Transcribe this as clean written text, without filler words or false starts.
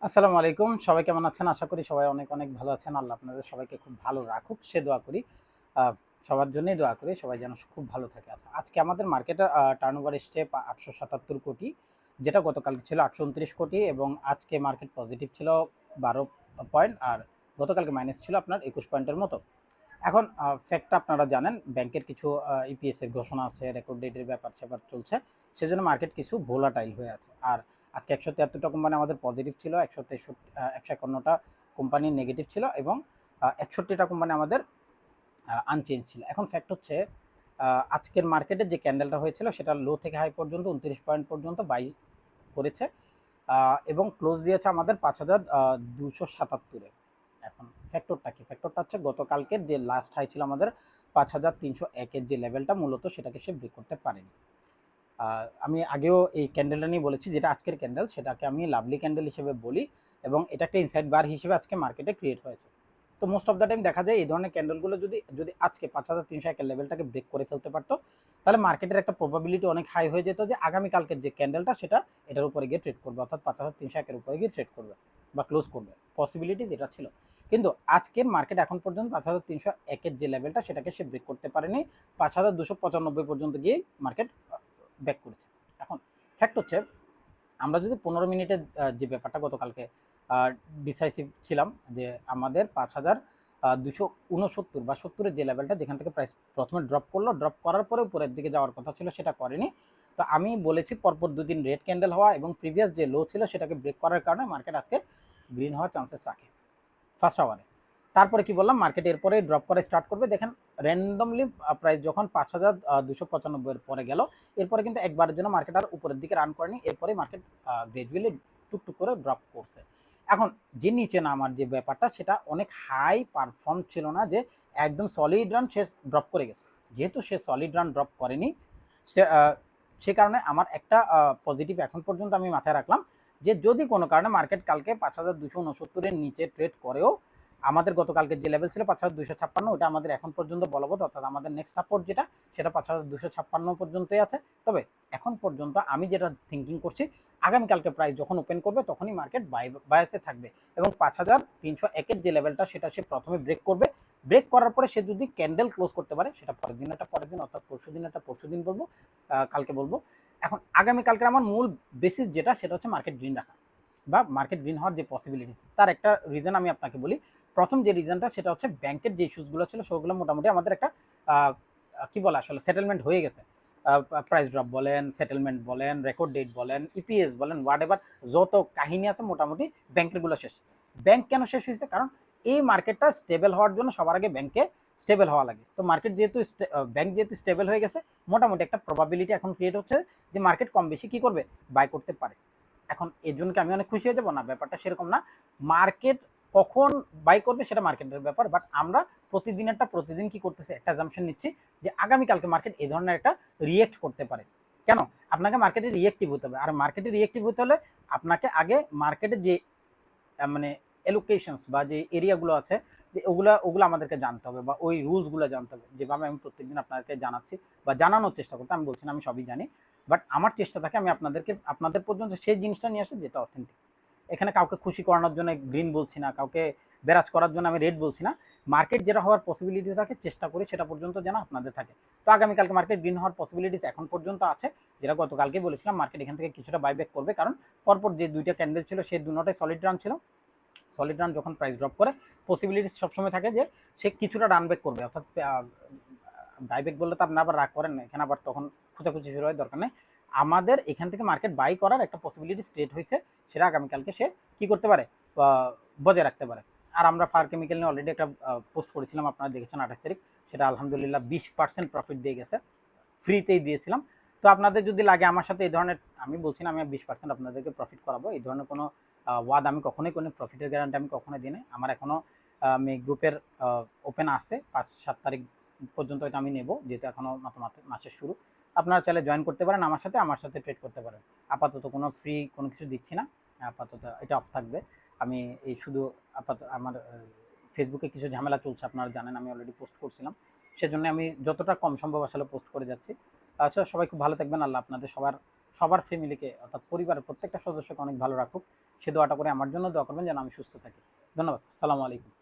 আসসালামু আলাইকুম। সবাই কেমন আছেন? আশা করি সবাই অনেক, অনেক ভালো আছেন। আল্লাহ আপনাদের সবাইকে খুব ভালো রাখুক সে দোয়া করি। আ সবার জন্যই দোয়া করি। সবাই যেন খুব ভালো থাকে। আচ্ছা, আজকে আমাদের মার্কেটে টার্নওভার এসছে ৮৭৭ কোটি, যেটা গতকালকে ছিল ৮২৯ কোটি এবং আজকে মার্কেট পজিটিভ ছিল ১২ পয়েন্ট আর গতকালকে মাইনাস ছিল আপনার ২১ পয়েন্টের মতো। এখন ফ্যাক্টটা আপনারা জানেন, ব্যাংকের কিছু ইপিএস এর ঘোষণা আছে, রেকর্ড ডেটের ব্যাপার-স্যাপার চলছে। সেজন্য মার্কেট কিছু ভোলাটাইল হয়ে আছে। আর আজকে ১৭৩টা কোম্পানি আমাদের পজিটিভ ছিল, ১৫১টা কোম্পানি নেগেটিভ ছিল এবং ৬১টা কোম্পানি আমাদের আনচেঞ্জ ছিল। এখন ফ্যাক্ট হচ্ছে আজকের মার্কেটে যে ক্যান্ডেলটা হয়েছিল সেটা লো থেকে হাই পর্যন্ত ২৯ পয়েন্ট পর্যন্ত বাই করেছে এবং ক্লোজ দিয়েছে আমাদের ৫,২৭৭ এ। এখন ফ্যাক্টরটা কি? ফ্যাক্টরটা হচ্ছে গতকালকের যে লাস্ট হাই ছিল আমাদের ৫,৩০১ এর যে লেভেলটা, মূলত সেটাকে সে ব্রেক করতে পারেনি। আমি আগেও এই ক্যান্ডেলটা নিয়ে বলেছি, যেটা আজকের ক্যান্ডেল সেটাকে আমি লাভলি ক্যান্ডেল হিসেবে বলি এবং এটা একটা ইনসাইড বার হিসেবে আজকে মার্কেটে ক্রিয়েট হয়েছে। তো মোস্ট অফ দ্য টাইম দেখা যায় এই ধরনের ক্যান্ডেলগুলো যদি যদি আজকে ৫,৩০১ এর লেভেলটাকে ব্রেক করে ফেলতে পারতো, তাহলে মার্কেটের একটা প্রবাবিলিটি অনেক হাই হয়ে যেত যে আগামীকালকের যে ক্যান্ডেলটা সেটা এটার উপরে গিয়ে ট্রেড করবে, অর্থাৎ ৫,৩০১ এর উপরে গিয়ে ট্রেড করবে বা ক্লোজ করবে। পসিবিলিটি যেটা ছিল। কিন্তু আজকের মার্কেট এখন পর্যন্ত ৫,৩০১ এর যে লেভেলটা সেটাকে সে ব্রেক করতে পারেনি। ৫,২৯৫ পর্যন্ত গিয়ে মার্কেট ব্যাক করেছে। এখন ফ্যাক্ট হচ্ছে, আমরা যদি ১৫ মিনিটের যে ব্যাপারটা গতকালকে ডিসাইসিভ ছিলাম যে আমাদের ৫,২৬৯ বা ৭০ এর যে লেভেলটা, যেখান থেকে প্রাইস প্রথমে ড্রপ করলো, ড্রপ করার পরে উপরের দিকে যাওয়ার কথা ছিল সেটা করেনি। তো আমি বলেছি পরপর ২ দিন রেড ক্যান্ডেল হওয়া এবং প্রিভিয়াস যে লো ছিল সেটাকে ব্রেক করার কারণে মার্কেট আজকে গ্রিন হওয়ার চান্সেস রাখে ফার্স্ট আওয়ারে। তারপরে কি বললাম, মার্কেট এরপরে ড্রপ করা স্টার্ট করবে। দেখেন র্যান্ডমলি প্রাইস যখন ৫,২৯৫ এর পরে গেল, এরপরে কিন্তু একবারের জন্য মার্কেট আর উপরের দিকে রান করেনি। এরপরে মার্কেট গ্রাজুয়ালি টুকটুক করে ড্রপ করছে। এখন যে নিচে নামার যে ব্যাপারটা, সেটা অনেক হাই পারফর্ম ছিল না যে একদম সলিড রান সে ড্রপ করে গেছে। যেহেতু সে সলিড রান ড্রপ করেনি, সে সে কারণে আমার একটা পজিটিভ এখন পর্যন্ত আমি মাথায় রাখলাম যে যদি কোনো কারণে মার্কেট কালকে ৫,২৬৯ এর নিচে ট্রেড করেও, আমাদের গতকালকে যে লেভেল ছিল ৫,২৫৬, ওটা আমাদের এখন পর্যন্ত বলবৎ, অর্থাৎ আমাদের নেক্সট সাপোর্ট যেটা, সেটা ৫,২৫৬ পর্যন্তই আছে। তবে এখন পর্যন্ত আমি যেটা থিঙ্কিং করছি, আগামীকালকে প্রাইস যখন ওপেন করবে তখনই মার্কেট বায়াসে থাকবে এবং ৫,৩০১ এর যে লেভেলটা সেটা সে প্রথমে ব্রেক করবে। ব্রেক করার পরে সে যদি ক্যান্ডেল ক্লোজ করতে পারে, সেটা পরের দিন একটা পরের দিন, অর্থাৎ পরশু দিন একটা পরশু দিন বলবো, কালকে বলবো। এখন আগামীকালকে আমার মূল বেসিস যেটা, সেটা হচ্ছে মার্কেট গ্রিন রাখা বা মার্কেট গ্রিন হওয়ার যে পসিবিলিটিস। তার একটা রিজন আমি আপনাকে বলি। প্রথম যে রিজনটা সেটা হচ্ছে, ব্যাংকের যে ইস্যুসগুলো ছিল সেগুলো মোটামুটি আমাদের একটা কি বলে আসলে সেটেলমেন্ট হয়ে গেছে। প্রাইস ড্রপ বলেন, সেটেলমেন্ট বলেন, রেকর্ড ডেট বলেন, ইপিএস বলেন, হোয়াট এভার যত কাহিনী আছে মোটামুটি ব্যাংকেরগুলো শেষ। ব্যাংক কেন শেষ হয়েছে? কারণ এই মার্কেটটা স্টেবল হওয়ার জন্য সবার আগে ব্যাংকে স্টেবল হওয়া লাগে। তো মার্কেট যেহেতু ব্যাংক যেহেতু স্টেবল হয়ে গেছে, মোটামুটি একটা প্রবাবিলিটি এখন ক্রিয়েট হচ্ছে যে মার্কেট কম বেশি কি করবে, বাই করতে পারে। এখন এর জন্য কি আমি অনেক খুশি হয়ে যাবো? না, ব্যাপারটা সেরকম না। মার্কেট কখন বাই করবে সেটা মার্কেটের ব্যাপার, বাট আমরা প্রতিদিনেরটা প্রতিদিন কি করতেছি, একটা অ্যাজাম্পশন নিচ্ছি যে আগামীকালকে মার্কেট এই ধরনের একটা রিয়েক্ট করতে পারে। কেন? আপনাকে মার্কেটে রিয়েক্টিভ হতে হবে। আর মার্কেটে রিয়েক্টিভ হতে হলে আপনাকে আগে মার্কেটের যে মানে এলোকেশনস বা যে এরিয়াগুলো আছে, যে ওগুলা ওগুলো আমাদেরকে জানতে হবে বা ওই রুলসগুলো জানতে হবে, যেভাবে আমি প্রত্যেকদিন আপনাদেরকে জানাচ্ছি বা জানানোর চেষ্টা করতে। আমি বলছি না আমি সবই জানি, বাট আমার চেষ্টা থাকে আমি আপনাদের পর্যন্ত সেই জিনিসটা নিয়ে আসি যেটা অথেন্টিক। এখানে কাউকে খুশি করানোর জন্য গ্রিন বলছি না, কাউকে বেরাজ করার জন্য আমি রেড বলছি না। মার্কেট যেটা হওয়ার পসিবিলিটি থাকে চেষ্টা করি সেটা পর্যন্ত যেন আপনাদের থাকে। তো আগামীকালকে মার্কেট গ্রিন হওয়ার পসিবিলিটিস এখন পর্যন্ত আছে, যেটা গতকালকে বলেছিলাম। মার্কেট এখান থেকে কিছুটা বাইব্যাক করবে, কারণ পরপর যে দুইটা ক্যান্ডেল ছিল সেই দুটোটাই সলিড রান ছিল। সলিড রান যখন প্রাইস ড্রপ করে, পসিবিলিটি সবসময় থাকে যে সে কিছুটা রান ব্যাক করবে, অর্থাৎ বাইব্যাক বললে তো আপনি আবার রাগ করেন না, এখানে আবার তখন খুঁচাখুচি শুরু হয়, দরকার নেই। আমাদের এখান থেকে মার্কেট বাই করার একটা পসিবিলিটি ক্রিয়েট হয়েছে, সেটা আগামীকালকে সে কি করতে পারে, বজায় রাখতে পারে। আর আমরা ফার কেমিক্যাল নিয়ে অলরেডি একটা পোস্ট করেছিলাম, আপনারা দেখেছেন 28 তারিখ। সেটা আলহামদুলিল্লাহ 20% প্রফিট দিয়ে গেছে, ফ্রিতেই দিয়েছিলাম। তো আপনাদের যদি লাগে আমার সাথে এই ধরনের, আমি বলছি না আমি 20% আপনাদেরকে প্রফিট করাবো, এই ধরনের কোনো ওয়াদ আমি কখনোই কোনো প্রফিটের গ্যারান্টি আমি কখনোই দিই না। আমার এখনো আমি গ্রুপের ওপেন আছে 5-7 তারিখ পর্যন্ত, এটা আমি নেব, যেহেতু এখনো মাত্র মাসের শুরু। আপনারা চাইলে জয়েন করতে পারেন আমার সাথে ট্রেড করতে পারেন। আপাতত কোনো ফ্রি কোনো কিছু দিচ্ছি না, আপাতত এটা অফ থাকবে। আমি এই শুধু আপাতত আমার ফেসবুকে কিছু ঝামেলা চলছে, আপনারা জানেন, আমি অলরেডি পোস্ট করছিলাম। সেজন্য আমি যতটা কম সম্ভব আসলে পোস্ট করে যাচ্ছি। আসলে সবাই খুব ভালো থাকবেন। আল্লাহ আপনাদের সবার সবার ফ্যামিলিকে, অর্থাৎ পরিবারের প্রত্যেকটা সদস্যকে অনেক ভালো রাখুক সে দোয়াটা করে আমার জন্য দোয়া করবেন যেন আমি সুস্থ থাকি। ধন্যবাদ। আসসালামু আলাইকুম।